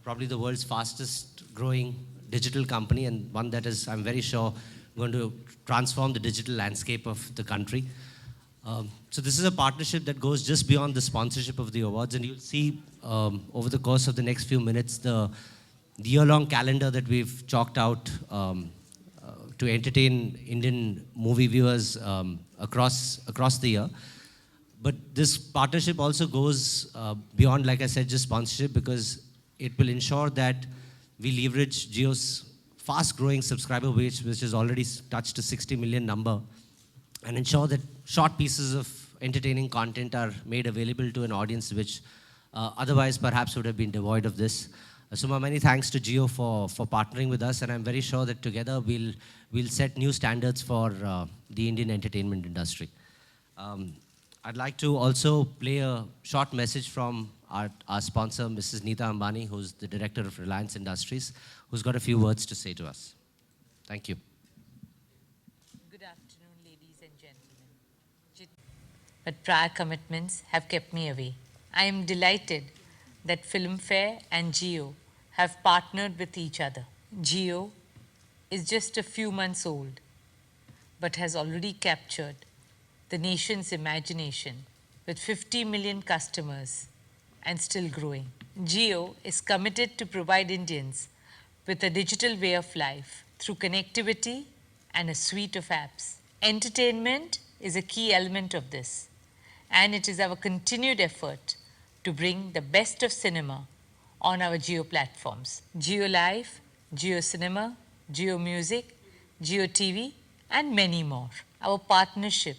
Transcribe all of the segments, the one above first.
probably the world's fastest growing digital company, and one that is, I'm very sure, going to transform the digital landscape of the country. So this is a partnership that goes just beyond the sponsorship of the awards, and you'll see over the course of the next few minutes the year-long calendar that we've chalked out to entertain Indian movie viewers across the year. But this partnership also goes beyond, like I said, just sponsorship, because it will ensure that we leverage Jio's fast-growing subscriber base, which has already touched a 60 million number, and ensure that short pieces of entertaining content are made available to an audience which otherwise perhaps would have been devoid of this. So many thanks to Jio for partnering with us, and I'm very sure that together we'll set new standards for the Indian entertainment industry. I'd like to also play a short message from our sponsor, Mrs. Neeta Ambani, who's the Director of Reliance Industries, who's got a few words to say to us. Thank you. Good afternoon, ladies and gentlemen. But prior commitments have kept me away. I am delighted that Filmfare and Jio have partnered with each other. Jio is just a few months old, but has already captured the nation's imagination with 50 million customers and still growing. Jio is committed to provide Indians with a digital way of life through connectivity and a suite of apps. Entertainment is a key element of this, and it is our continued effort to bring the best of cinema on our Jio platforms. Jio Live, Jio Cinema, Jio Music, Jio TV, and many more. Our partnership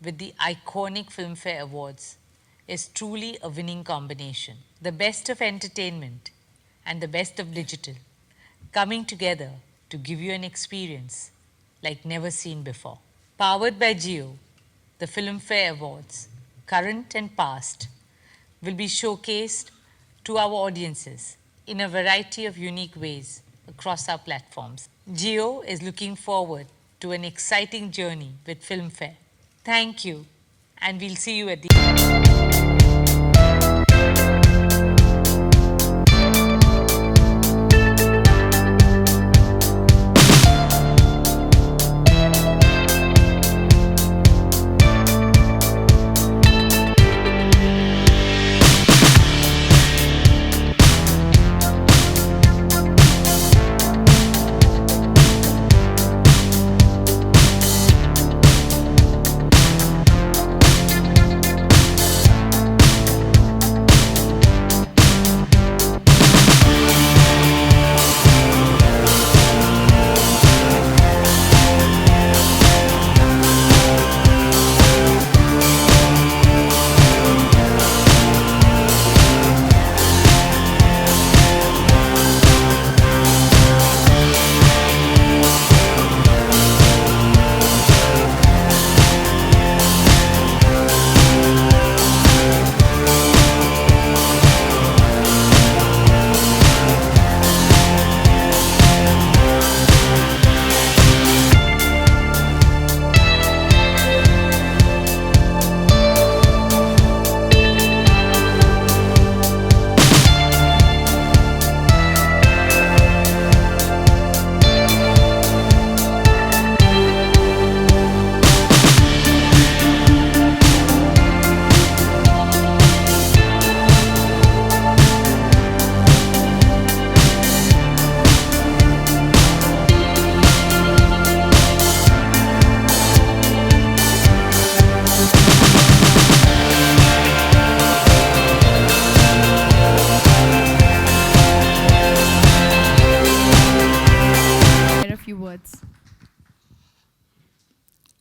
with the iconic Filmfare Awards is truly a winning combination. The best of entertainment and the best of digital coming together to give you an experience like never seen before. Powered by Jio, the Filmfare Awards, current and past, will be showcased to our audiences in a variety of unique ways across our platforms. Jio is looking forward to an exciting journey with Filmfare. Thank you, and we'll see you at the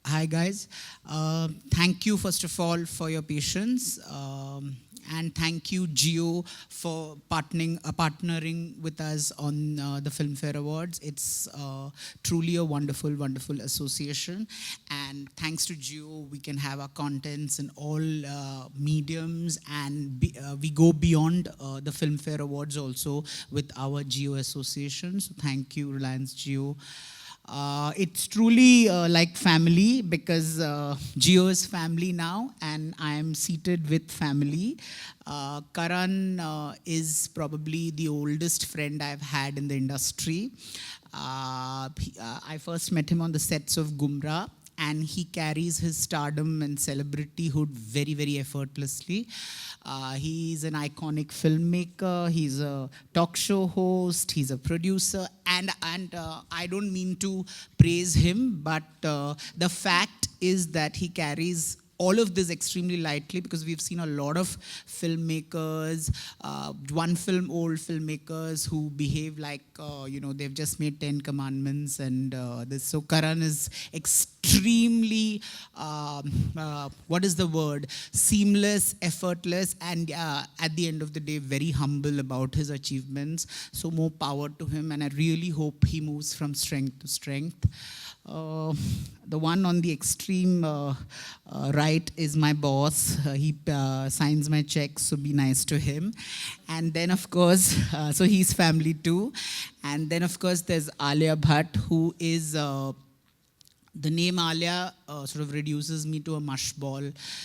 Hi guys, thank you first of all for your patience, and thank you Jio for partnering with us on the Filmfare Awards. It's truly a wonderful association, and thanks to Jio we can have our contents in all mediums, and we go beyond the Filmfare Awards also with our Jio association. So thank you Reliance Jio. It's truly like family because Jio is family now and I am seated with family. Karan is probably the oldest friend I've had in the industry. I first met him on the sets of Gumra, and he carries his stardom and celebrityhood very, very effortlessly. He's an iconic filmmaker, he's a talk show host, he's a producer, and I don't mean to praise him, but the fact is that he carries all of this extremely lightly because we've seen a lot of filmmakers, old filmmakers who behave like, they've just made 10 commandments and this. So Karan is extremely, seamless, effortless, and at the end of the day, very humble about his achievements. So more power to him, and I really hope he moves from strength to strength. The one on the extreme right is my boss. He signs my checks, so be nice to him. And then, of course, so he's family too. And then, of course, there's Alia Bhatt, who is, the name Alia sort of reduces me to a mush ball.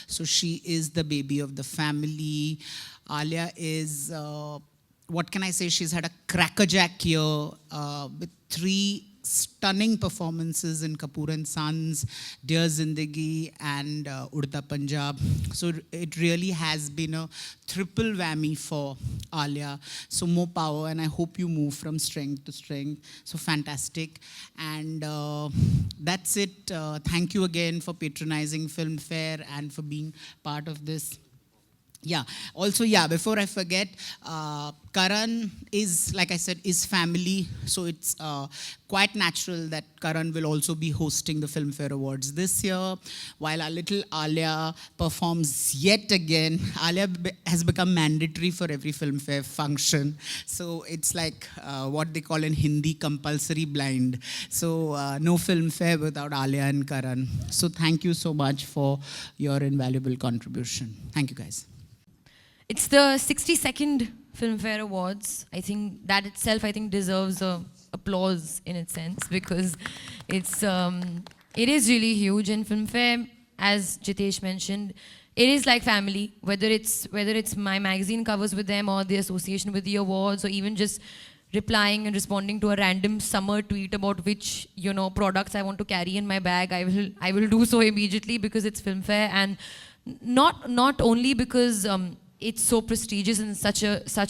So she is the baby of the family. Alia is, what can I say? She's had a crackerjack year with 3 stunning performances in Kapoor and Sons, Dear Zindagi, and Udta Punjab. So it really has been a triple whammy for Alia. So more power, and I hope you move from strength to strength. So fantastic. And that's it. Thank you again for patronizing Filmfare and for being part of this. Yeah. Also, before I forget, Karan is, like I said, is family. So it's quite natural that Karan will also be hosting the Filmfare Awards this year. While our little Alia performs yet again, Alia has become mandatory for every Filmfare function. So it's like what they call in Hindi compulsory blind. So no Filmfare without Alia and Karan. So thank you so much for your invaluable contribution. Thank you, guys. It's the 62nd Filmfare Awards. I think that itself, deserves applause in its sense because it is really huge. And Filmfare, as Jitesh mentioned, it is like family. Whether it's my magazine covers with them or the association with the awards, or even just replying and responding to a random summer tweet about which products I want to carry in my bag, I will do so immediately because it's Filmfare, and not only because it's so prestigious and such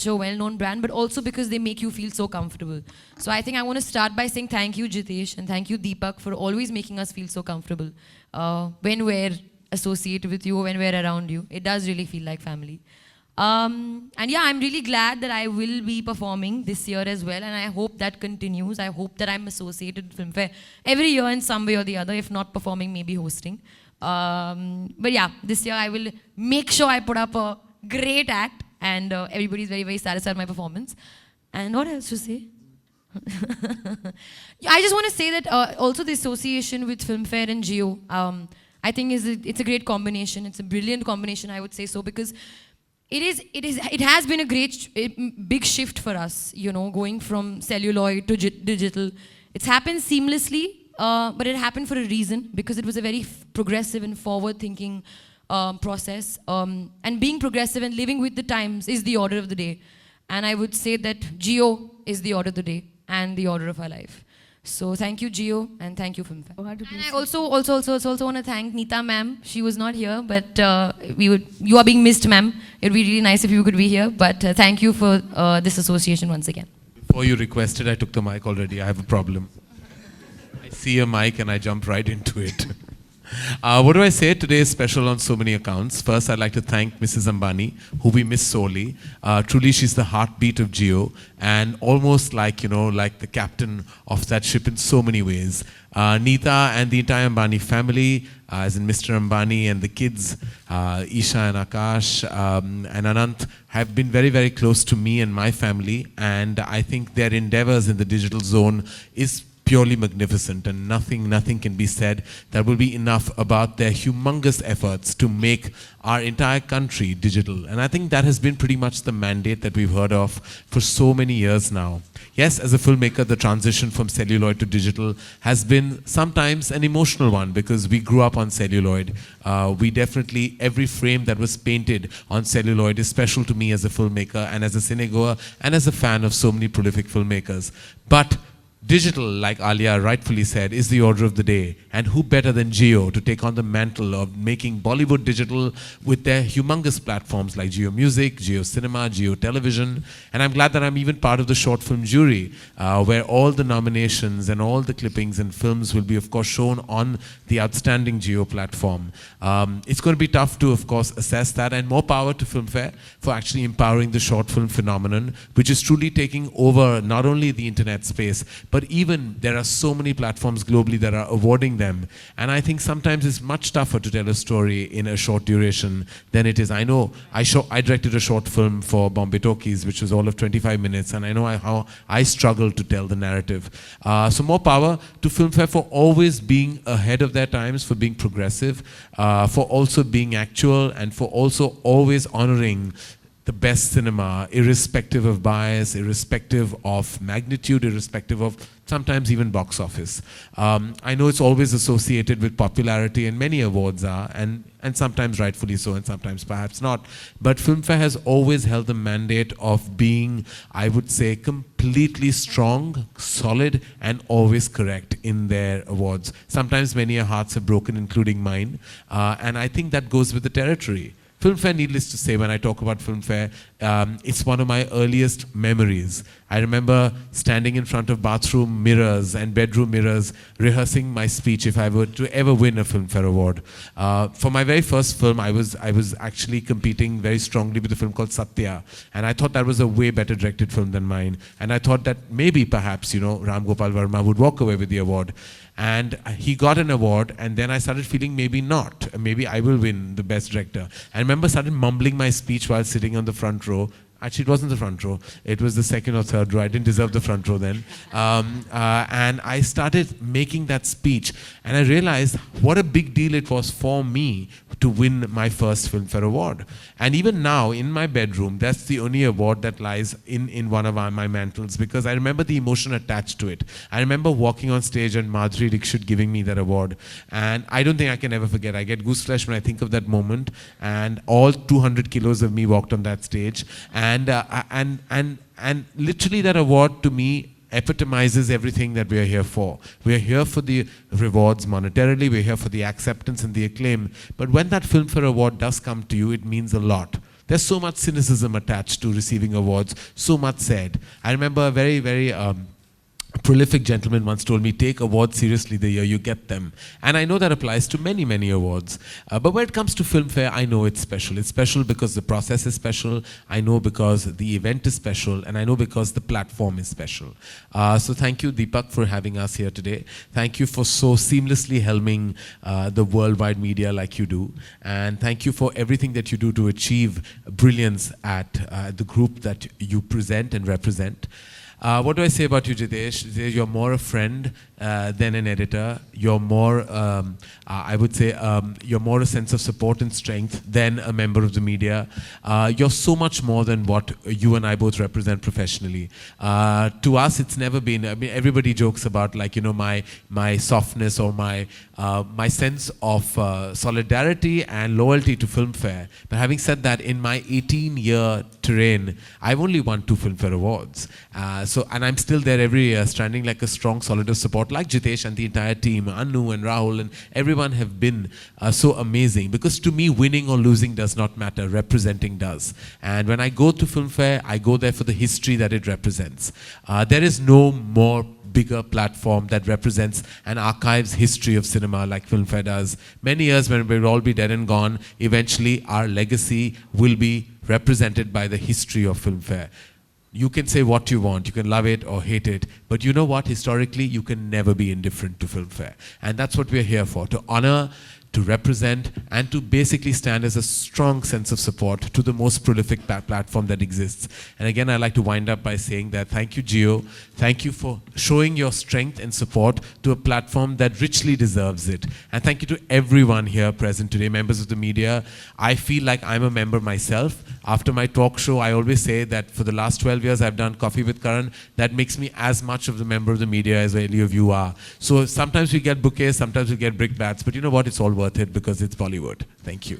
a well-known brand, but also because they make you feel so comfortable. So I think I want to start by saying thank you, Jitesh, and thank you, Deepak, for always making us feel so comfortable when we're associated with you, when we're around you. It does really feel like family. And yeah, I'm really glad that I will be performing this year as well, and I hope that continues. I hope that I'm associated with Filmfare every year in some way or the other, if not performing, maybe hosting. But yeah, this year I will make sure I put up a great act, and everybody's very, very satisfied with my performance. And what else to say? Yeah, I just want to say that also the association with Filmfare and Jio, I think it's a great combination. It's a brilliant combination, I would say so, because it has been a big shift for us, going from celluloid to digital. It's happened seamlessly, but it happened for a reason, because it was a very progressive and forward-thinking process. And being progressive and living with the times is the order of the day. And I would say that Jio is the order of the day and the order of our life. So thank you, Jio, and thank you, Filmfare. And I also want to thank Neeta ma'am. She was not here, but you are being missed, ma'am. It would be really nice if you could be here. But thank you for this association once again. Before you requested, I took the mic already. I have a problem. I see a mic and I jump right into it. What do I say? Today is special on so many accounts. First, I'd like to thank Mrs. Ambani, who we miss sorely. Truly, she's the heartbeat of Jio, and almost like the captain of that ship in so many ways. Neeta and the entire Ambani family, as in Mr. Ambani and the kids, Isha and Akash and Anant, have been very, very close to me and my family. And I think their endeavors in the digital zone is purely magnificent, and nothing can be said that will be enough about their humongous efforts to make our entire country digital. And I think that has been pretty much the mandate that we've heard of for so many years now. Yes, as a filmmaker, the transition from celluloid to digital has been sometimes an emotional one because we grew up on celluloid. We definitely, every frame that was painted on celluloid is special to me as a filmmaker and as a cinegoer and as a fan of so many prolific filmmakers. But digital, like Alia rightfully said, is the order of the day. And who better than Jio to take on the mantle of making Bollywood digital with their humongous platforms like Jio Music, Jio Cinema, Jio Television. And I'm glad that I'm even part of the short film jury, where all the nominations and all the clippings and films will be, of course, shown on the outstanding Jio platform. It's going to be tough to, of course, assess that, and more power to Filmfare for actually empowering the short film phenomenon, which is truly taking over not only the internet space, but even there are so many platforms globally that are awarding them. And I think sometimes it's much tougher to tell a story in a short duration than it is. I know I directed a short film for Bombay Talkies, which was all of 25 minutes, and I know how I struggled to tell the narrative. So more power to Filmfare for always being ahead of their times, for being progressive, for also being actual, and for also always honoring the best cinema, irrespective of bias, irrespective of magnitude, irrespective of sometimes even box office. I know it's always associated with popularity, and many awards are, and sometimes rightfully so, and sometimes perhaps not. But Filmfare has always held the mandate of being, I would say, completely strong, solid, and always correct in their awards. Sometimes many hearts have broken, including mine, and I think that goes with the territory. Filmfare, needless to say, when I talk about Filmfare, it's one of my earliest memories. I remember standing in front of bathroom mirrors and bedroom mirrors, rehearsing my speech if I were to ever win a Filmfare award. For my very first film, I was actually competing very strongly with a film called Satya, and I thought that was a way better directed film than mine. And I thought that maybe, perhaps, Ram Gopal Verma would walk away with the award. And he got an award, and then I started feeling maybe not. Maybe I will win the best director. I remember started mumbling my speech while sitting on the front row. Actually, it wasn't the front row. It was the second or third row. I didn't deserve the front row then. And I started making that speech. And I realized what a big deal it was for me to win my first Filmfare award. And even now, in my bedroom, that's the only award that lies in one of my mantles, because I remember the emotion attached to it. I remember walking on stage and Madhuri Dixit giving me that award. And I don't think I can ever forget. I get gooseflesh when I think of that moment. And all 200 kilos of me walked on that stage. And literally that award to me epitomizes everything that we are here for. We are here for the rewards monetarily, we're here for the acceptance and the acclaim. But when that Filmfare award does come to you, it means a lot. There's so much cynicism attached to receiving awards, so much said. I remember a very, very prolific gentleman once told me, take awards seriously the year you get them. And I know that applies to many, many awards. But when it comes to Filmfare, I know it's special. It's special because the process is special. I know because the event is special. And I know because the platform is special. So thank you, Deepak, for having us here today. Thank you for so seamlessly helming the worldwide media like you do. And thank you for everything that you do to achieve brilliance at the group that you present and represent. What do I say about you, Jitesh? You're more a friend than an editor. You're more, I would say, you're more a sense of support and strength than a member of the media. You're so much more than what you and I both represent professionally. To us, it's never been, I mean, everybody jokes about, like, my softness or my sense of solidarity and loyalty to Filmfare. But having said that, in my 18-year terrain, I've only won 2 Filmfare awards. And I'm still there every year, standing like a strong, solid of support, like Jitesh and the entire team, Anu and Rahul, and everyone have been so amazing. Because to me, winning or losing does not matter, representing does. And when I go to Filmfare, I go there for the history that it represents. There is no more bigger platform that represents and archives history of cinema like Filmfare does. Many years when we'll all be dead and gone, eventually our legacy will be represented by the history of Filmfare. You can say what you want, you can love it or hate it, but you know what, historically, you can never be indifferent to Filmfare. And that's what we're here for, to honor, to represent, and to basically stand as a strong sense of support to the most prolific platform that exists. And again, I'd like to wind up by saying that thank you, Gio. Thank you for showing your strength and support to a platform that richly deserves it. And thank you to everyone here present today, members of the media. I feel like I'm a member myself. After my talk show, I always say that for the last 12 years I've done Coffee with Karan. That makes me as much of the member of the media as any of you are. So sometimes we get bouquets, sometimes we get brickbats, but you know what? It's all worth it because it's Bollywood. Thank you.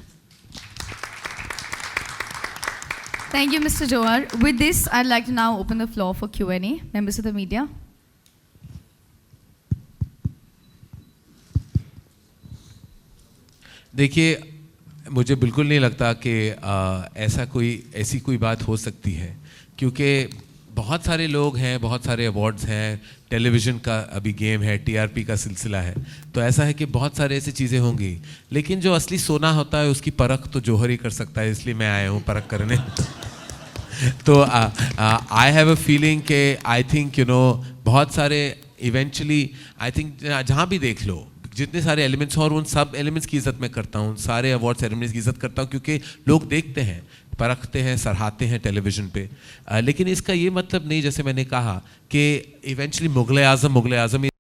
Thank you, Mr. Johar. With this, I'd like to now open the floor for Q&A. Members of the media. देखिए, मुझे बिल्कुल नहीं लगता कि ऐसी कोई बात हो सकती है, क्योंकि बहुत सारे लोग हैं, बहुत सारे अवार्ड्स हैं, टेलीविज़न का अभी गेम है, टीआरपी का सिलसिला है, तो ऐसा है कि बहुत सारे ऐसी चीज़ें होंगी, लेकिन जो असली सोना होता है उसकी परख तो जौहर ही कर सकता है, इसलिए मैं आया हूँ परख करने। तो आई हैव अ फीलिंग कि आई थिंक बहुत सारे इवेंचुअली आई थिंक जहाँ भी देख लो जितने सारे एलिमेंट्स और उन सब एलिमेंट्स की इज़्ज़त मैं करता हूँ, सारे अवार्ड सेरेमनीज की इज़्ज़त करता हूँ, क्योंकि लोग देखते हैं, परखते हैं, सराहते हैं टेलीविज़न पे। लेकिन इसका ये मतलब नहीं, जैसे मैंने कहा, कि इवेंचुअली मुग़ल-ए-आज़म ही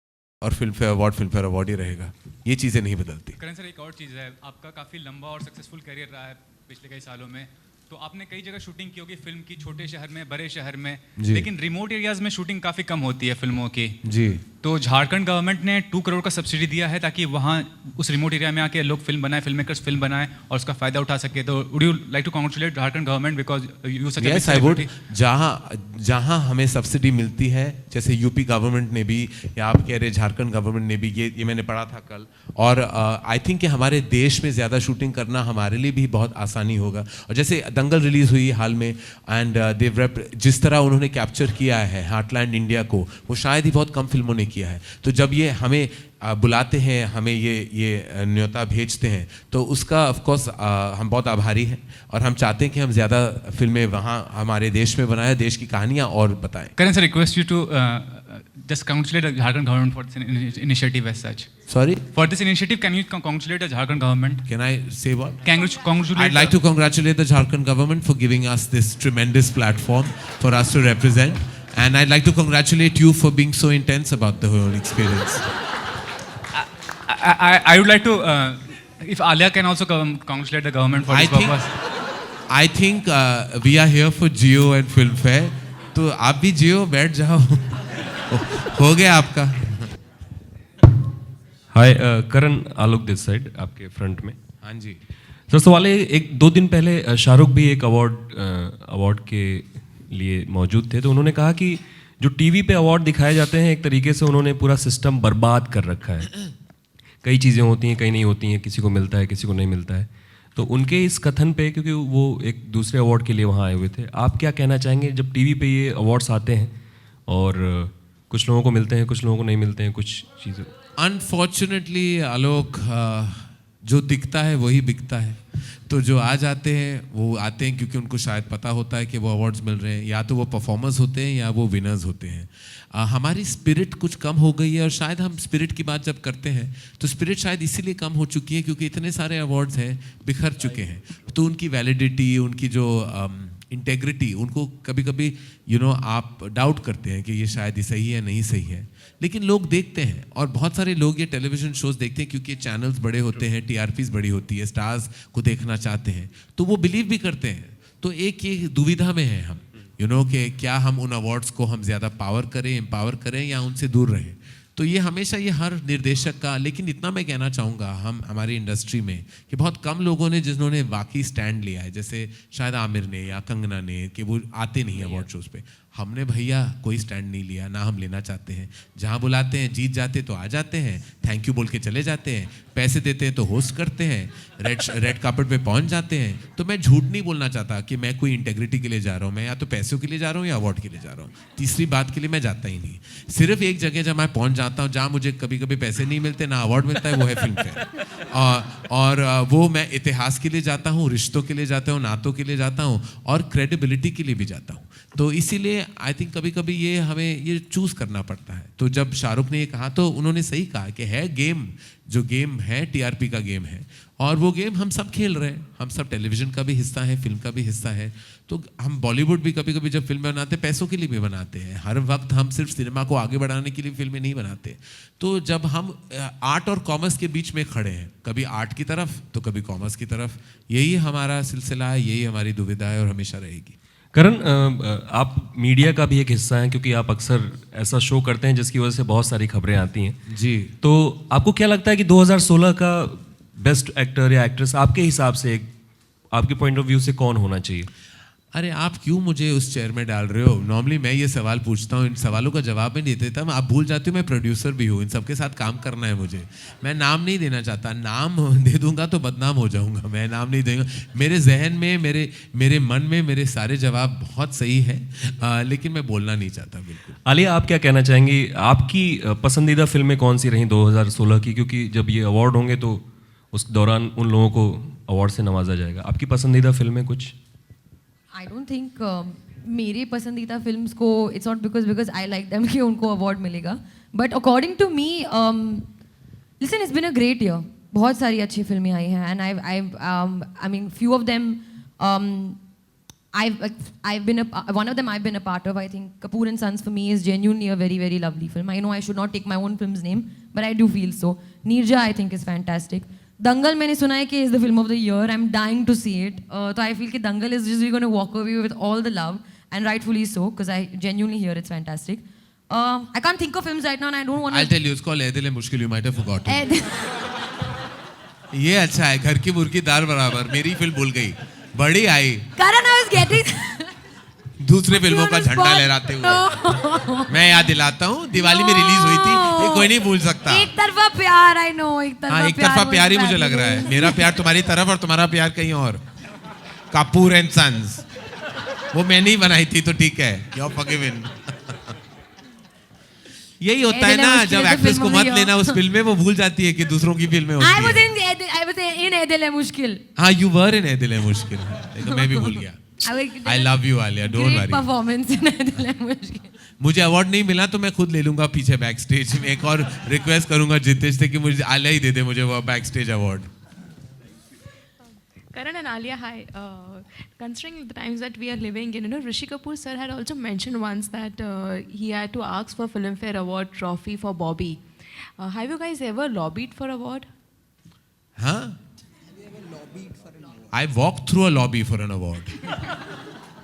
और फिल्म फेयर अवार्ड ही रहेगा। ये चीज़ें नहीं बदलती। करण सर, एक और चीज़ है, आपका काफ़ी लंबा और सक्सेसफुल करियर रहा है पिछले कई सालों में, तो आपने कई जगह शूटिंग की होगी फिल्म की, छोटे शहर में, बड़े शहर में, लेकिन रिमोट एरियाज में शूटिंग काफ़ी कम होती है फिल्मों की जी। तो झारखंड गवर्नमेंट ने 2 करोड़ का सब्सिडी दिया है ताकि वहाँ उस रिमोट एरिया में आके लोग फिल्म बनाए, फिल्म मेकर्स फिल्म बनाएं और उसका फ़ायदा उठा सके। तो would you like to congratulate Jharkhand government because you such yes I would. जहाँ हमें सब्सिडी मिलती है, जैसे यूपी गवर्नमेंट ने भी, या आप कह रहे झारखंड गवर्नमेंट ने भी, ये मैंने पढ़ा था कल, और आई थिंक कि हमारे देश में ज़्यादा शूटिंग करना हमारे लिए भी बहुत आसानी होगा। और जैसे दंगल रिलीज़ हुई हाल में, एंड जिस तरह उन्होंने कैप्चर किया है हार्टलैंड इंडिया को, वो शायद ही बहुत कम फिल्मों ने किया है। तो जब ये हमें बुलाते हैं, हमें ये न्योता भेजते हैं, तो उसका ऑफ कोर्स हम बहुत आभारी हैं, और हम चाहते हैं कि हम ज़्यादा फिल्में वहाँ हमारे देश में बनाएं, देश की कहानियाँ और बताएं। Karan sir, request you to just congratulate the Jharkhand government for this initiative as such. Sorry? For this initiative, can you congratulate the Jharkhand government? Can I say what? Congratulate. I'd like to congratulate the Jharkhand government for giving us this tremendous platform for us to represent. And I'd like to congratulate you for being so intense about the whole experience. I would like to, if Alia can also congratulate the government for this purpose. I think we are here for Jio and Filmfare. तो आप भी जियो, बैठ जाओ। हो गया आपका। हाय करण, आलोक this side आपके front में। हाँ जी सर, सवाल है, 1-2 दिन पहले शाहरुख भी एक अवार्ड के लिए मौजूद थे, तो उन्होंने कहा कि जो टीवी पे अवार्ड दिखाए जाते हैं, एक तरीके से उन्होंने पूरा सिस्टम बर्बाद कर रखा है। कई चीज़ें होती हैं, कई नहीं होती हैं, किसी को मिलता है, किसी को नहीं मिलता है। तो उनके इस कथन पे, क्योंकि वो एक दूसरे अवार्ड के लिए वहाँ आए हुए थे, आप क्या कहना चाहेंगे जब टीवी पे ये अवार्ड्स आते हैं और कुछ लोगों को मिलते हैं, कुछ लोगों को नहीं मिलते हैं, कुछ चीज़ें? अनफॉर्चुनेटली आलोक, जो दिखता है वही बिकता है। तो जो आ जाते हैं वो आते हैं क्योंकि उनको शायद पता होता है कि वो अवार्ड्स मिल रहे हैं, या तो वो परफॉर्मर्स होते हैं या वो विनर्स होते हैं। हमारी स्पिरिट कुछ कम हो गई है, और शायद हम स्पिरिट की बात जब करते हैं तो स्पिरिट शायद इसीलिए कम हो चुकी है क्योंकि इतने सारे अवार्ड्स हैं, बिखर चुके हैं, तो उनकी वैलिडिटी, उनकी जो इंटेग्रिटी, उनको कभी कभी आप डाउट करते हैं कि ये शायद ही सही है, नहीं सही है, लेकिन लोग देखते हैं। और बहुत सारे लोग ये टेलीविज़न शोज़ देखते हैं क्योंकि चैनल्स बड़े होते हैं, टीआरपीज़ बड़ी होती है, स्टार्स को देखना चाहते हैं, तो वो बिलीव भी करते हैं। तो एक ये दुविधा में है हम, कि क्या हम उन अवार्ड्स को हम ज़्यादा पावर करें, एम्पावर करें, या उनसे दूर रहें। तो ये हमेशा ये हर निर्देशक का, लेकिन इतना मैं कहना चाहूँगा हमारी इंडस्ट्री में कि बहुत कम लोगों ने जिन्होंने वाकई स्टैंड लिया है, जैसे शायद आमिर ने या कंगना ने, कि वो आते नहीं अवार्ड शोज़ पे। हमने भैया कोई स्टैंड नहीं लिया, ना हम लेना चाहते हैं। जहाँ बुलाते हैं, जीत जाते तो आ जाते हैं, थैंक यू बोल के चले जाते हैं, पैसे देते हैं तो होस्ट करते हैं, रेड कार्पेट पे पहुँच जाते हैं। तो मैं झूठ नहीं बोलना चाहता कि मैं कोई इंटेग्रिटी के लिए जा रहा हूँ, मैं या तो पैसों के लिए जा रहा हूँ या अवार्ड के लिए जा रहा हूँ। तीसरी बात के लिए मैं जाता ही नहीं। सिर्फ एक जगह जब मैं पहुँच जाता हूँ जहाँ मुझे कभी कभी पैसे नहीं मिलते, ना अवार्ड मिलता है, वो है फिल्म फेयर। और वो मैं इतिहास के लिए जाता हूँ, रिश्तों के लिए जाता हूँ, नातों के लिए जाता हूँ, और क्रेडिबिलिटी के लिए भी जाता हूँ। तो इसीलिए आई थिंक कभी कभी ये हमें ये चूज़ करना पड़ता है। तो जब शाहरुख ने ये कहा तो उन्होंने सही कहा कि है गेम, जो गेम है टीआरपी का गेम है, और वो गेम हम सब खेल रहे हैं। हम सब टेलीविज़न का भी हिस्सा है, फिल्म का भी हिस्सा है। तो हम बॉलीवुड भी कभी कभी जब फिल्में बनाते हैं पैसों के लिए भी बनाते हैं। हर वक्त हम सिर्फ सिनेमा को आगे बढ़ाने के लिए फिल्में नहीं बनाते। तो जब हम आर्ट और कॉमर्स के बीच में खड़े हैं, कभी आर्ट की तरफ तो कभी कॉमर्स की तरफ, यही हमारा सिलसिला है, यही हमारी दुविधा है और हमेशा रहेगी। करण, आप मीडिया का भी एक हिस्सा हैं क्योंकि आप अक्सर ऐसा शो करते हैं जिसकी वजह से बहुत सारी खबरें आती हैं। जी। तो आपको क्या लगता है कि 2016 का बेस्ट एक्टर या एक्ट्रेस आपके हिसाब से, आपके पॉइंट ऑफ व्यू से कौन होना चाहिए? अरे आप क्यों मुझे उस चेयर में डाल रहे हो? नॉर्मली मैं ये सवाल पूछता हूँ, इन सवालों का जवाब मैं नहीं देता। आप भूल जाते हो मैं प्रोड्यूसर भी हूँ, इन सबके साथ काम करना है मुझे। मैं नाम नहीं देना चाहता, नाम दे दूंगा तो बदनाम हो जाऊंगा। मैं नाम नहीं दूंगा। मेरे जहन में, मेरे मन में मेरे सारे जवाब बहुत सही है, लेकिन मैं बोलना नहीं चाहता बिल्कुल। आलिया, आप क्या कहना चाहेंगी? आपकी पसंदीदा फिल्में कौन सी रहीं 2016 की? क्योंकि जब ये अवार्ड होंगे तो उस दौरान उन लोगों को अवार्ड से नवाजा जाएगा। आपकी पसंदीदा फिल्में कुछ? आई डोंट थिंक मेरे पसंदीदा फिल्म्स को it's not because I like them कि उनको अवार्ड मिलेगा, but according to me listen, it's been a great year. बहुत सारी अच्छी फिल्में आई हैं and I mean few of them I've been one of them I've been a part of. I think Kapoor and Sons for me is genuinely a very, very lovely film. I know I should not take my own film's name, but I do feel so. Neerja I think is fantastic. Dangal मैंने सुना है कि is the film of the year. I'm dying to see it. So I feel कि Dangal is just really going to walk away with all the love, and rightfully so, because I genuinely hear it's fantastic. I can't think of films right now, and I don't want to. I'll tell you, it's called Ae Dil Hai Mushkil. You might have forgotten. ये अच्छा है, घर की मुर्गी दाल बराबर। मेरी film भूल गई, बड़ी आई। Karan, I was getting. दूसरे फिल्मों का झंडा लहराते हुए मैं याद दिलाता हूँ, दिवाली में रिलीज हुई थी, ये कोई नहीं भूल सकता। एक तरफा प्यार, I know, एक तरफा हाँ, एक तरफा प्यार ही मुझे लग रहा है। मेरा प्यार तुम्हारी तरफ और तुम्हारा प्यार कहीं और। कपूर एंड सन्स, वो मैंने ही बनाई थी, तो ठीक है, यू आर फॉरगिवन। यही होता है ना, जब एक्ट्रेस को मत लेना उस फिल्म में, वो भूल जाती है कि दूसरों की फिल्में होती I was है। in Ae Dil Hai Mushkil. हाँ, you were in Ae Dil Hai Mushkil, लेकिन मैं भी भूल गया। I love you, Alia, don't Great worry. performance in Ae Dil Hai Mushkil. मुझे अवार्ड नहीं मिला तो मैं खुद ले लूंगा पीछे बैक स्टेज में। एक और रिक्वेस्ट करूंगा जितेश से कि मुझे आलिया ही दे दे मुझे वो back stage award. Karan and Alia, hi. Considering the times that we are living in, Rishi Kapoor sir had also mentioned once that he had to ask for Filmfare Award trophy for Bobby. Have you guys ever lobbied for award? हाँ? I walked through a lobby for an award.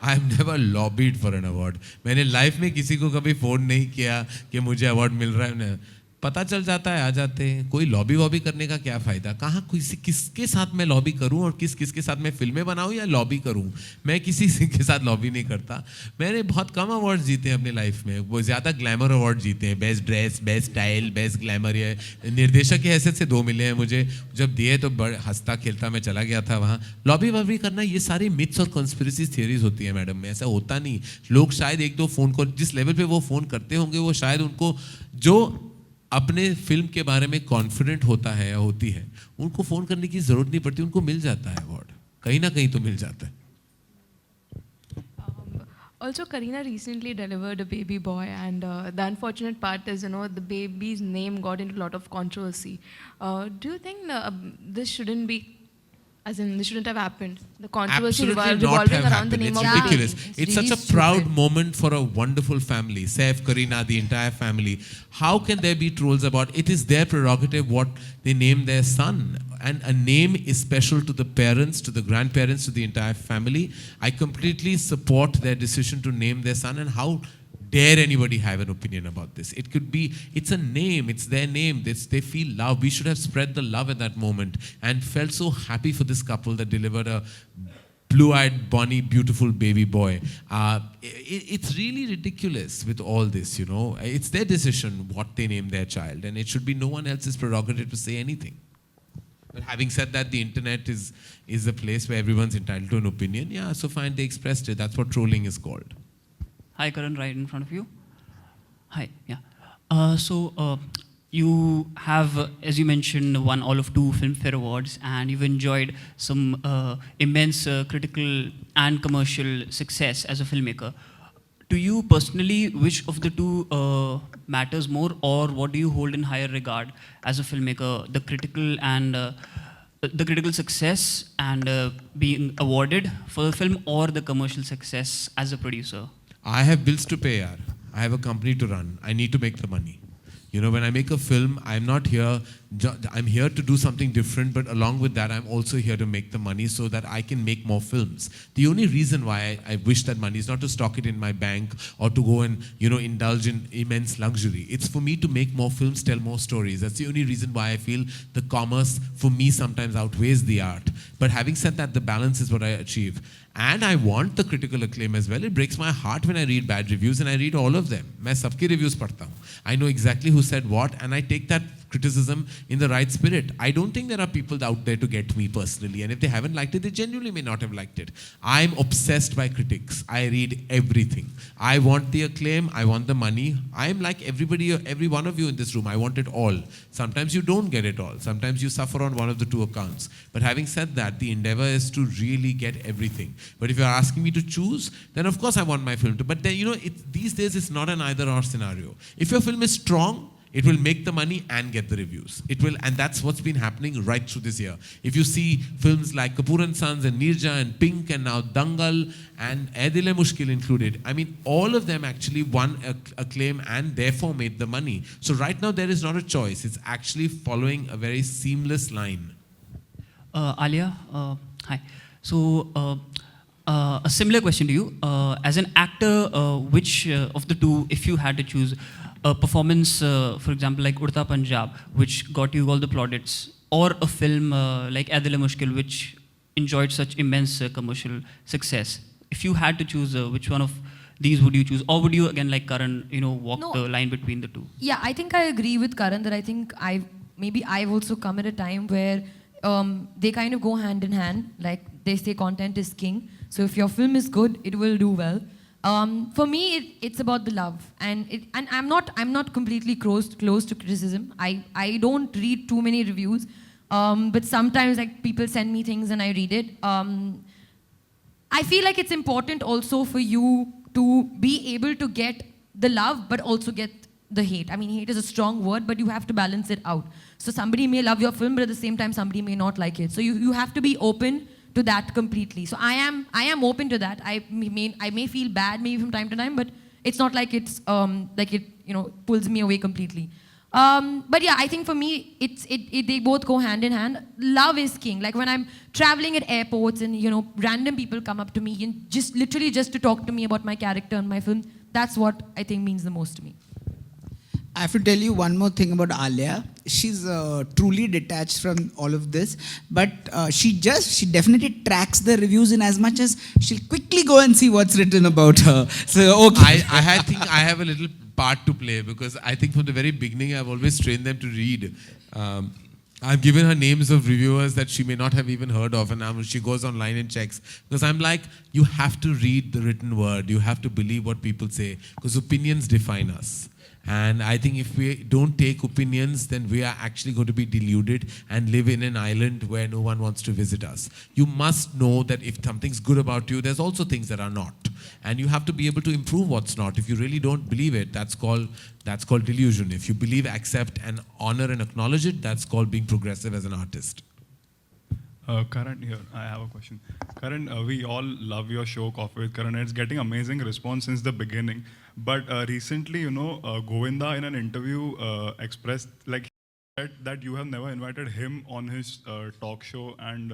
I have never lobbied for an award. मैंने life में किसी को कभी phone नहीं किया कि मुझे अवार्ड मिल रहा है। पता चल जाता है, आ जाते हैं। कोई लॉबी वॉबी करने का क्या फ़ायदा? कहाँ किसके साथ मैं लॉबी करूँ और किसके साथ मैं फिल्में बनाऊँ या लॉबी करूँ? मैं किसी के साथ लॉबी नहीं करता। मैंने बहुत कम अवार्ड्स जीते हैं अपनी लाइफ में। वो ज़्यादा ग्लैमर अवार्ड जीते हैं, best dress, best style, best glamour. ये निर्देशक की हैसियत से 2 मिले हैं मुझे। जब दिए तो बड़े हंसता खेलता मैं चला गया था वहाँ। लॉबी वॉबी करना, ये सारी मिथ्स और कॉन्स्पिरेसी थियरीज होती है मैडम। में ऐसा होता नहीं। लोग शायद 1-2 फ़ोन कॉल, जिस लेवल पे वो फ़ोन करते होंगे, वो शायद उनको जो अपने फिल्म के बारे में कॉन्फिडेंट होता है या होती है, उनको फ़ोन करने की ज़रूरत नहीं पड़ती, उनको मिल जाता है अवार्ड। कहीं ना कहीं तो मिल जाता है। Also, Kareena recently delivered a baby boy, and the unfortunate part is, the baby's name got into a lot of controversy. Do you think this shouldn't be, as in this shouldn't have happened? The controversy Absolutely not revolving have around the happened. name It's of the ridiculous. baby. It's really such a stupid. proud moment for a wonderful family. Saif, Kareena, the entire family. How can there be trolls about it? Is their prerogative what they name their son. And a name is special to the parents, to the grandparents, to the entire family. I completely support their decision to name their son, and how dare anybody have an opinion about this? It could be, it's a name, it's their name, they feel love. We should have spread the love at that moment and felt so happy for this couple that delivered a blue-eyed, bonny, beautiful baby boy. It's really ridiculous with all this, It's their decision what they name their child, and it should be no one else's prerogative to say anything. But having said that, the internet is a place where everyone's entitled to an opinion. Yeah, so fine, they expressed it. That's what trolling is called. Hi, Karan, right in front of you. Hi, yeah. So you have, as you mentioned, won all of 2 Filmfare Awards, and you've enjoyed some immense critical and commercial success as a filmmaker. to you personally, which of the two matters more, or what do you hold in higher regard as a filmmaker? The critical and the critical success and being awarded for the film, or the commercial success as a producer? I have bills to pay, yaar. I have a company to run. I need to make the money. You know, when I make a film, I'm not here, I'm here to do something different, but along with that, I'm also here to make the money so that I can make more films. The only reason why I wish that money is not to stock it in my bank or to go and, you know, indulge in immense luxury. It's for me to make more films, tell more stories. That's the only reason why I feel the commerce for me sometimes outweighs the art. But having said that, the balance is what I achieve. And I want the critical acclaim as well. It breaks my heart when I read bad reviews, and I read all of them. मैं सबके reviews पढ़ता हूँ. I know exactly who said what, and I take that criticism in the right spirit. I don't think there are people out there to get me personally, and if they haven't liked it, they genuinely may not have liked it. I'm obsessed by critics. I read everything. I want the acclaim. I want the money. I'm like everybody, every one of you in this room. I want it all. Sometimes you don't get it all. Sometimes you suffer on one of the two accounts. But having said that, the endeavor is to really get everything. But if you're asking me to choose, then of course I want my film to. But then, you know, these days it's not an either-or scenario. If your film is strong, it will make the money and get the reviews. It will, and that's what's been happening right through this year. If you see films like Kapoor and Sons and Neerja and Pink and now Dangal and Ae Dil Hai Mushkil included, I mean, all of them actually won acclaim and therefore made the money. So right now there is not a choice. It's actually following a very seamless line. Alia, hi. So, a similar question to you. As an actor, which of the two, if you had to choose a performance, for example, like Udta Punjab, which got you all the plaudits, or a film like Ae Dil Hai Mushkil, which enjoyed such immense commercial success, if you had to choose, which one of these would you choose? Or would you, again, like Karan, you know, walk the line between the two? Yeah, I think I agree with Karan that I think I've also come at a time where they kind of go hand in hand. Like they say, content is king. So if your film is good, it will do well. For me, it's about the love, and I'm not completely close to criticism. I don't read too many reviews, but sometimes like people send me things and I read it. I feel like it's important also for you to be able to get the love, but also get the hate. I mean, hate is a strong word, but you have to balance it out. So somebody may love your film, but at the same time, somebody may not like it. So you have to be open to that completely. So I am open to that. I may feel bad maybe from time to time, but it's not like it's like it pulls me away completely. But yeah, I think for me they both go hand in hand. Love is king. Like when I'm traveling at airports and random people come up to me and just literally just to talk to me about my character and my film, that's what I think means the most to me. I have to tell you one more thing about Alia. She's truly detached from all of this, but she definitely tracks the reviews in as much as she'll quickly go and see what's written about her. So okay. I think I have a little part to play because I think from the very beginning I've always trained them to read. I've given her names of reviewers that she may not have even heard of, and now she goes online and checks. Because I'm like, you have to read the written word. You have to believe what people say, because opinions define us. And I think if we don't take opinions, then we are actually going to be deluded and live in an island where no one wants to visit us. You must know that if something's good about you, there's also things that are not. And you have to be able to improve what's not. If you really don't believe it, that's called delusion. If you believe, accept, and honor and acknowledge it, that's called being progressive as an artist. Karan, here, I have a question. Karan, we all love your show, Coffee with Karan, and it's getting amazing response since the beginning. But recently, Govinda in an interview expressed that you have never invited him on his talk show, and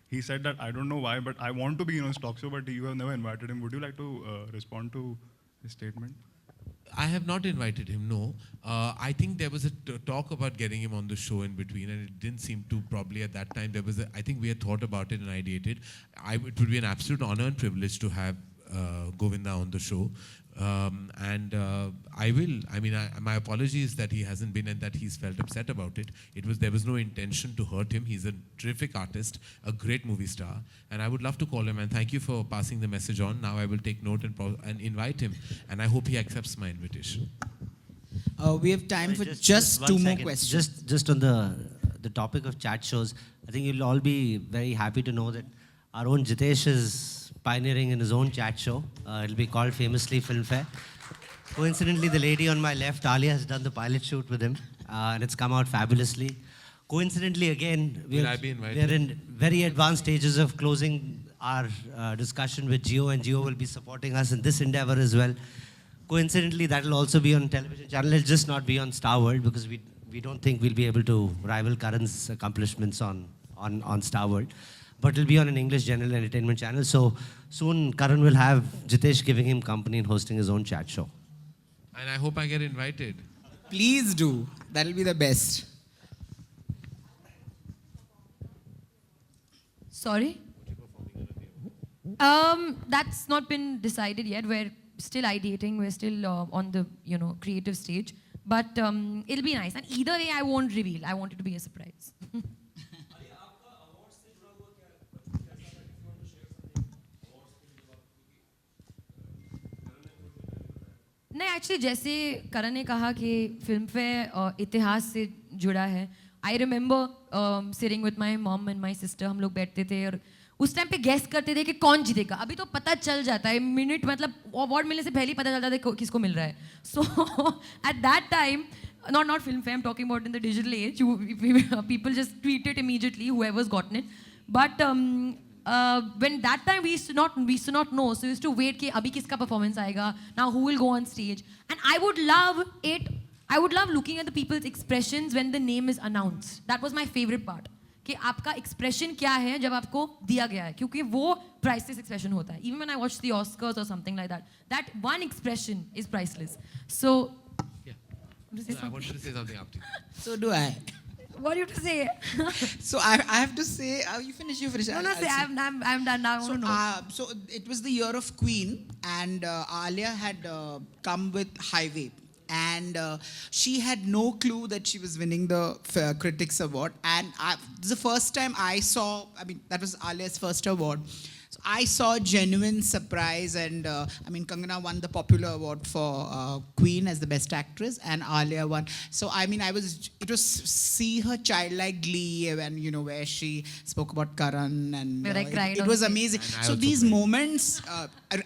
he said that, I don't know why, but I want to be in his talk show, but you have never invited him. Would you like to respond to his statement? I have not invited him, no. I think there was a talk about getting him on the show in between, and it didn't seem to probably at that time. I think we had thought about it and ideated. It would be an absolute honor and privilege to have Govinda on the show. I will. I mean, my apologies that he hasn't been and that he's felt upset about it. There was no intention to hurt him. He's a terrific artist, a great movie star, and I would love to call him. And thank you for passing the message on. Now I will take note and invite him, and I hope he accepts my invitation. We have time for just two more questions. Just on the topic of chat shows, I think you'll all be very happy to know that our own Jitesh is pioneering in his own chat show. It'll be called famously Filmfare. Coincidentally, the lady on my left, Alia, has done the pilot shoot with him, and it's come out fabulously. Coincidentally, again, Will I be invited? we're in very advanced stages of closing our discussion with Geo, and Geo will be supporting us in this endeavor as well. Coincidentally, that will also be on television channel. It'll just not be on Star World because we don't think we'll be able to rival Karan's accomplishments on Star World. But it'll be on an English general entertainment channel. So soon Karan will have Jitesh giving him company and hosting his own chat show. And I hope I get invited. Please do. That'll be the best. Sorry? That's not been decided yet. We're still ideating. We're still on the creative stage. But it'll be nice. And either way, I won't reveal. I want it to be a surprise. नहीं actually जैसे करण ने कहा कि film fair इतिहास से जुड़ा है I remember sitting with my mom and my sister हम लोग बैठते थे और उस टाइम पे गेस करते थे कि कौन जीतेगा अभी तो पता चल जाता है मिनट मतलब अवार्ड मिलने से पहले ही पता चलता था किसको मिल रहा है so at that time not film fair, I'm talking about in the digital age. People just tweet it immediately, whoever's gotten it. But when that time we used to not know, so we used to wait कि अभी किसका performance आएगा, now who will go on stage. And I would love looking at the people's expressions when the name is announced. That was my favorite part. कि आपका expression क्या है जब आपको दिया गया है क्योंकि वो priceless expression होता है. Even when I watch the Oscars or something like that, that one expression is priceless. So I wanted to say something after you. So do I. what do you have to say? So I have to say, you finish. No, say. I'm done now. I want to know. So it was the year of Queen, and Alia had come with Highway, and she had no clue that she was winning the Critics Award. And this is the first time I saw. I mean, that was Alia's first award. So I saw genuine surprise, and Kangana won the Popular Award for Queen as the Best Actress, and Alia won. So it was see her childlike glee when where she spoke about Karan, and Where I cried it on was stage. amazing. And I So also these cried. moments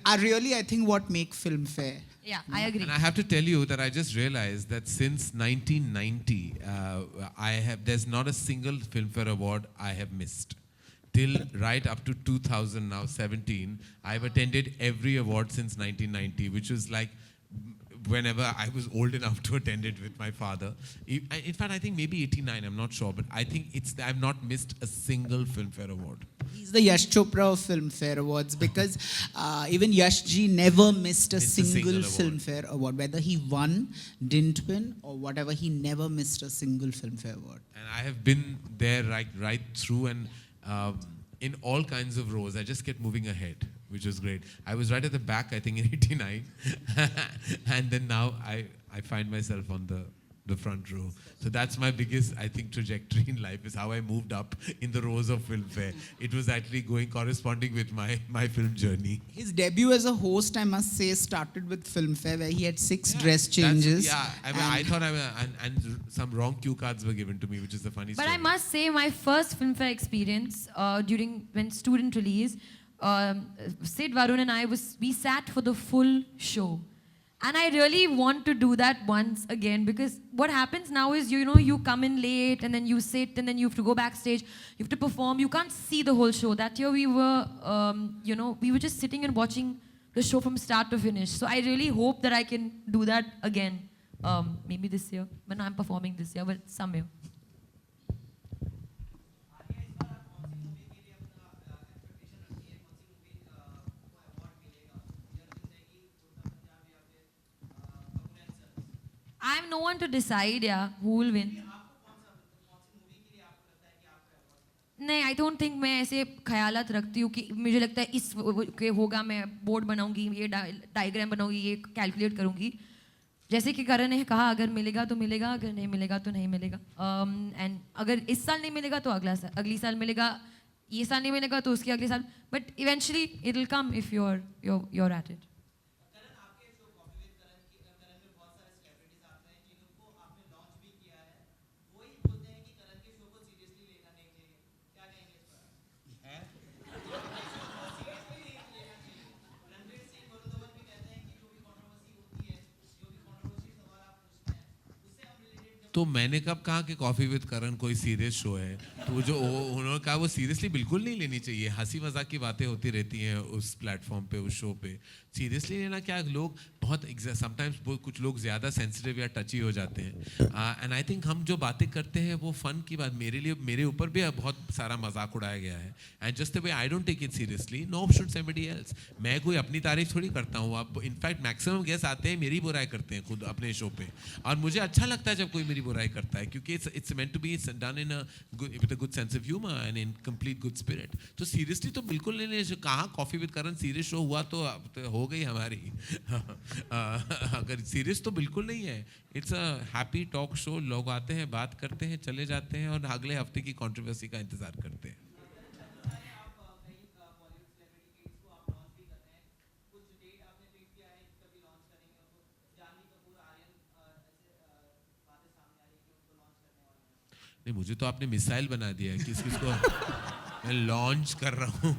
are really, I think, what make film fair. Yeah, I agree. And I have to tell you that I just realized that since 1990, there's not a single Filmfare Award I have missed. Till right up to 2000 now, 17, I've attended every award since 1990, which was like whenever I was old enough to attend it with my father. In fact, I think maybe 89, I'm not sure, but I think I've not missed a single Filmfare Award. He's the Yash Chopra of Filmfare Awards because even Yash ji never missed a single award. Filmfare Award. Whether he won, didn't win, or whatever, he never missed a single Filmfare Award. And I have been there right through and in all kinds of rows. I just kept moving ahead, which was great. I was right at the back, I think, in 89. And then now I find myself on the front row. So that's my biggest, I think, trajectory in life is how I moved up in the rows of Filmfare. It was actually corresponding with my film journey. His debut as a host, I must say, started with Filmfare where he had 6 dress changes. I thought and some wrong cue cards were given to me, which is the funny But story. I must say, my first Filmfare experience when student release, Sid, Varun and we sat for the full show. And I really want to do that once again because what happens now is, you come in late and then you sit and then you have to go backstage, you have to perform, you can't see the whole show. That year we were just sitting and watching the show from start to finish. So I really hope that I can do that again, maybe this year, when I'm performing this year, but some year. I have no one to decide, who will win. नहीं I don't think मैं ऐसे ख्यालात रखती हूँ कि मुझे लगता है इस के होगा मैं बोर्ड बनाऊंगी ये डायग्राम बनाऊंगी ये कैलकुलेट करूंगी जैसे कि करण ने कहा अगर मिलेगा तो मिलेगा अगर नहीं मिलेगा तो नहीं मिलेगा एंड अगर इस साल नहीं मिलेगा तो अगली साल मिलेगा ये साल नहीं मिलेगा तो उसके अगले साल but eventually it will come if you are at it तो मैंने कब कहा कि कॉफ़ी विद करण कोई सीरियस शो है? तो जो उन्होंने कहा वो सीरियसली बिल्कुल नहीं लेनी चाहिए, हंसी मजाक की बातें होती रहती हैं उस प्लेटफॉर्म पे, उस शो पे। सीरियसली लेना क्या, लोग बहुत समटाइम्स कुछ लोग ज़्यादा सेंसिटिव या टची हो जाते हैं। एंड आई थिंक हम जो बातें करते हैं वो फ़न की बात, मेरे ऊपर भी बहुत सारा मजाक उड़ाया गया है। And just the way I don't take it seriously, no should somebody else. मैं कोई अपनी तारीफ थोड़ी करता हूँ। अब इनफैक्ट मैक्सिमम गेस्ट आते हैं मेरी बुराई करते हैं खुद अपने शो पे, और मुझे अच्छा लगता है जब कोई मेरी बुराई करता है, क्योंकि it's meant to be done in with a good sense of humour and in complete good spirit. तो सीरियसली तो बिल्कुल नहीं लेने। कहाँ Koffee with Karan serious show हुआ तो हो गई हमारी। अगर सीरियस तो बिल्कुल नहीं है, it's a happy talk show. लोग आते हैं, बात करते हैं, चले जाते हैं और अगले हफ्ते की कंट्रोवर्सी का इंतजार करते हैं। नहीं, मुझे तो आपने मिसाइल बना दिया है, किस को मैं लॉन्च कर रहा हूँ।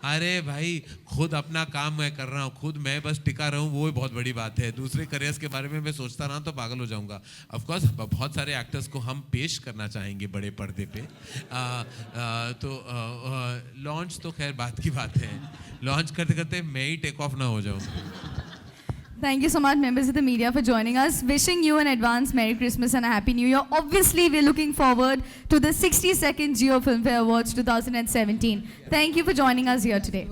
अरे भाई, खुद अपना काम मैं कर रहा हूँ, खुद मैं बस टिका रहूँ, वो बहुत बड़ी बात है। दूसरे करियर्स के बारे में मैं सोचता रहा तो पागल हो जाऊँगा। ऑफ कोर्स बहुत सारे एक्टर्स को हम पेश करना चाहेंगे बड़े पर्दे पे। तो लॉन्च तो खैर बात की बात है, लॉन्च करते करते मैं ही टेक ऑफ ना हो जाऊँ। Thank you so much, members of the media, for joining us. Wishing you in advance Merry Christmas and a Happy New Year. Obviously, we're looking forward to the 62nd Geo Filmfare Awards 2017. Thank you for joining us here today.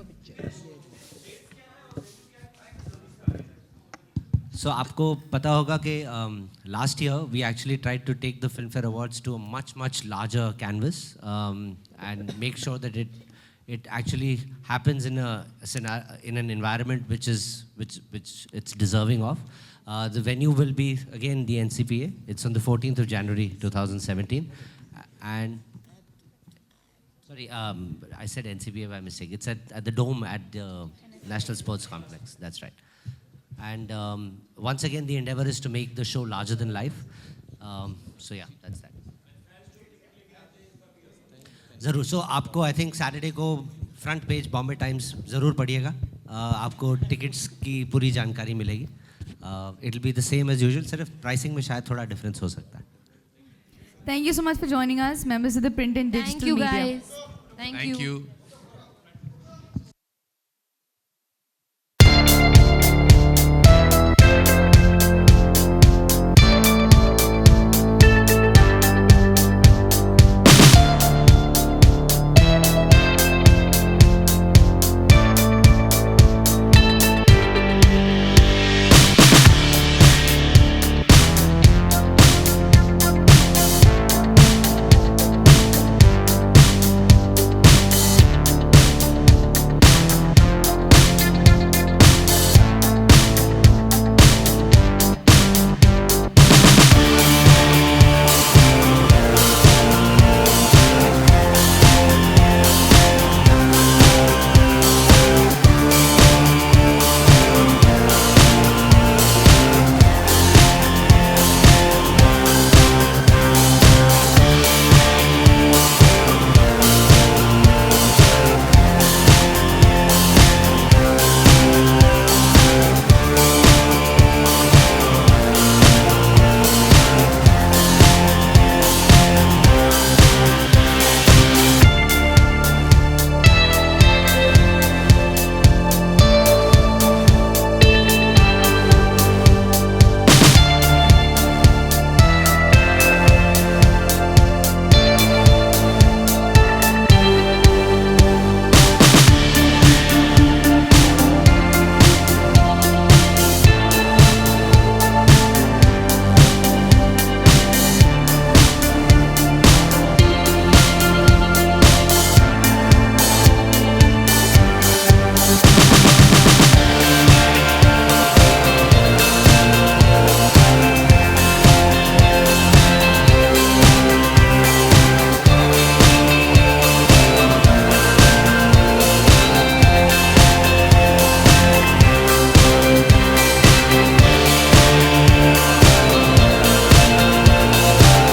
So आपको पता होगा कि last year we actually tried to take the Filmfare Awards to a much larger canvas and make sure that it actually happens in an environment which it's deserving of. The venue will be again the NCPA. It's on the 14th of January 2017, and sorry, I said NCPA by mistake. It's at the Dome at the National Sports Complex. That's right. And once again, the endeavor is to make the show larger than life. So yeah, that's that. ज़रूर। So आपको I think Saturday को front page Bombay Times ज़रूर पढ़िएगा। आपको tickets की पूरी जानकारी मिलेगी। It will be the same as usual, सिर्फ प्राइसिंग में शायद थोड़ा डिफरेंस हो सकता है। Thank you so much for joining us, members of the print and digital media. Thank you guys. Thank you.